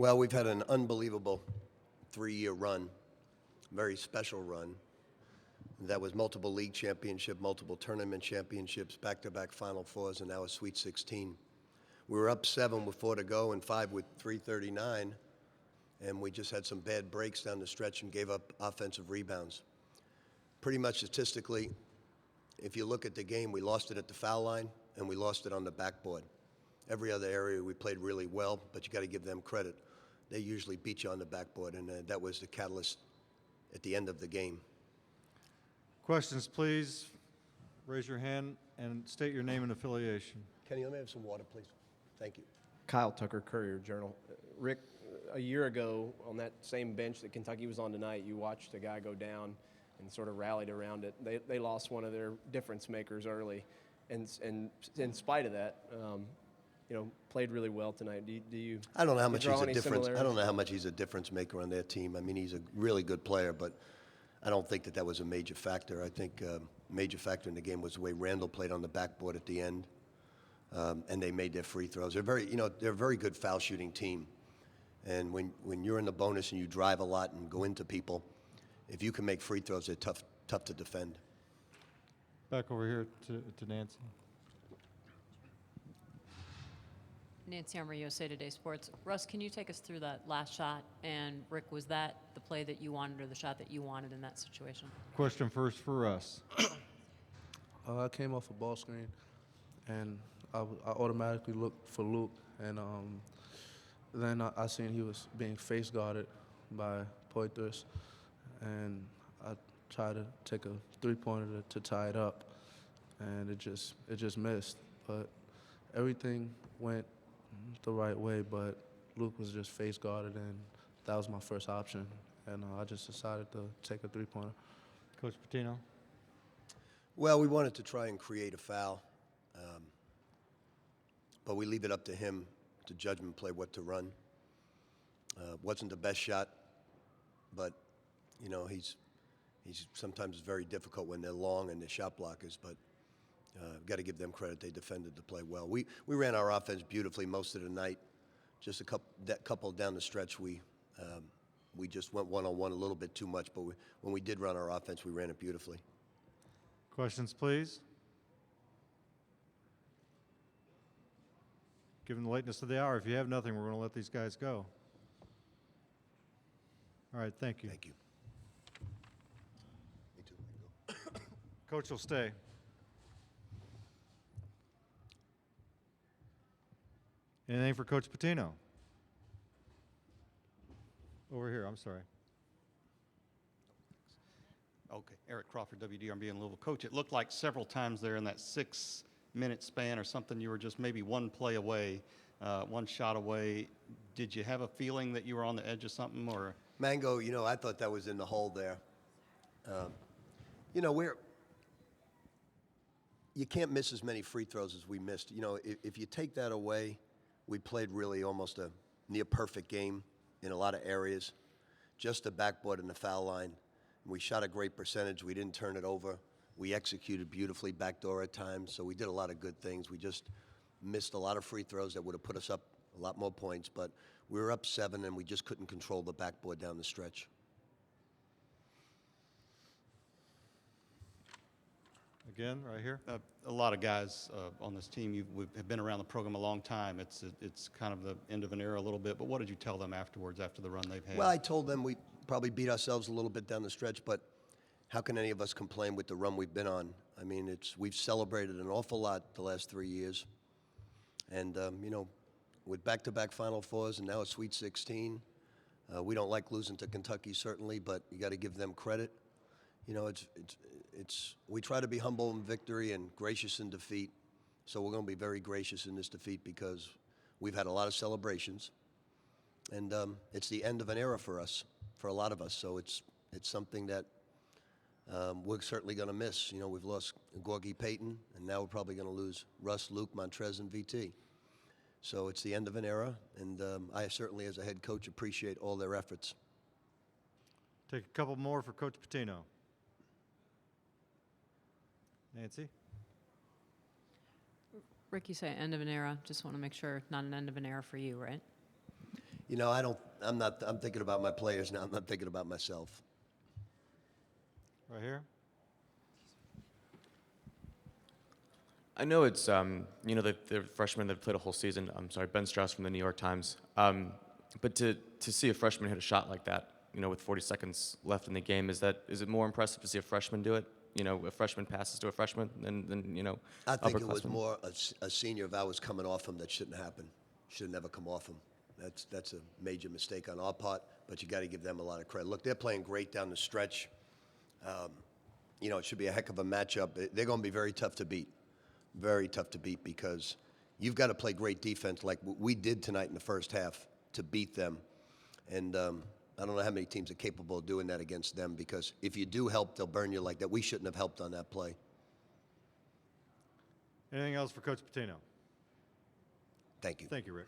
Well, we've had an unbelievable 3-year run, very special run. That was multiple league championship, multiple tournament championships, back-to-back Final Fours, and now a Sweet 16. We were up 7 with 4 to go and 5 with 3:39, and we just had some bad breaks down the stretch and gave up offensive rebounds. Pretty much statistically, if you look at the game, we lost it at the foul line and we lost it on the backboard. Every other area we played really well, but you got to give them credit. They usually beat you on the backboard, and that was the catalyst at the end of the game. Questions, please. Raise your hand and state your name and affiliation. Kenny, let me have some water, please. Thank you. Kyle Tucker, Courier-Journal. Rick, a year ago on that same bench that Kentucky was on tonight, you watched a guy go down and sort of rallied around it. They lost one of their difference makers early, and in spite of that, played really well tonight. Do you? I don't know how much he's a difference. Similarities? I don't know how much he's a difference maker on their team. I mean, he's a really good player, but I don't think that was a major factor. I think a major factor in the game was the way Randall played on the backboard at the end, and they made their free throws. They're a very good foul shooting team, and when you're in the bonus and you drive a lot and go into people, if you can make free throws, they're tough to defend. Back over here to Nancy. Nancy Armour, USA Today Sports. Russ, can you take us through that last shot? And Rick, was that the play that you wanted or the shot that you wanted in that situation? Question first for Russ. I came off a ball screen, and I automatically looked for Luke, and then I seen he was being face guarded by Poitras, and I tried to take a three-pointer to tie it up, and it just missed. But everything went the right way, but Luke was just face guarded, and that was my first option, and I just decided to take a three-pointer. Coach Pitino. Well, we wanted to try and create a foul, but we leave it up to him to judgment play what to run. Wasn't the best shot, but he's sometimes very difficult when they're long and they're shot blockers, but got to give them credit. They defended the play well. We ran our offense beautifully most of the night. Just a couple down the stretch, we just went one-on-one a little bit too much, but when we did run our offense, we ran it beautifully. Questions, please. Given the lateness of the hour, if you have nothing, we're going to let these guys go. All right, thank you. Thank you. Me too. Coach will stay. Anything for Coach Pitino? Over here, I'm sorry. Okay, Eric Crawford, WDRB in Louisville. Coach, it looked like several times there in that 6-minute span or something, you were just maybe one play away, one shot away. Did you have a feeling that you were on the edge of something, or? Mango, I thought that was in the hole there. You can't miss as many free throws as we missed. If you take that away, we played really almost a near perfect game in a lot of areas. Just the backboard and the foul line. We shot a great percentage. We didn't turn it over. We executed beautifully backdoor at times, so we did a lot of good things. We just missed a lot of free throws that would have put us up a lot more points, but we were up 7, and we just couldn't control the backboard down the stretch. Again, right here. A lot of guys on this team have been around the program a long time. It's kind of the end of an era a little bit, but what did you tell them afterwards, after the run they've had? Well, I told them we probably beat ourselves a little bit down the stretch, but how can any of us complain with the run we've been on? I mean, we've celebrated an awful lot the last 3 years, and with back-to-back Final Fours and now a Sweet 16, we don't like losing to Kentucky certainly, but you got to give them credit. We try to be humble in victory and gracious in defeat, so we're going to be very gracious in this defeat because we've had a lot of celebrations, and it's the end of an era for us, for a lot of us. So it's something that we're certainly going to miss. We've lost Gorgie Payton, and now we're probably going to lose Russ, Luke, Montrez, and VT. So it's the end of an era, and I certainly, as a head coach, appreciate all their efforts. Take a couple more for Coach Pitino. Nancy? Rick, you say end of an era. Just want to make sure not an end of an era for you, right? You know, I'm thinking about my players now. I'm not thinking about myself. Right here. I know it's, they're freshmen that have played a whole season. I'm sorry, Ben Strauss from the New York Times. But to see a freshman hit a shot like that, with 40 seconds left in the game, is it more impressive to see a freshman do it? A freshman passes to a freshman than I think it was upperclassmen? more a senior if I was coming off him that shouldn't happen. Should have never come off him. That's a major mistake on our part, but you got to give them a lot of credit. Look, they're playing great down the stretch. It should be a heck of a matchup. They're going to be very tough to beat. Very tough to beat because you've got to play great defense like we did tonight in the first half to beat them. And I don't know how many teams are capable of doing that against them because if you do help, they'll burn you like that. We shouldn't have helped on that play. Anything else for Coach Patino? Thank you. Thank you, Rick.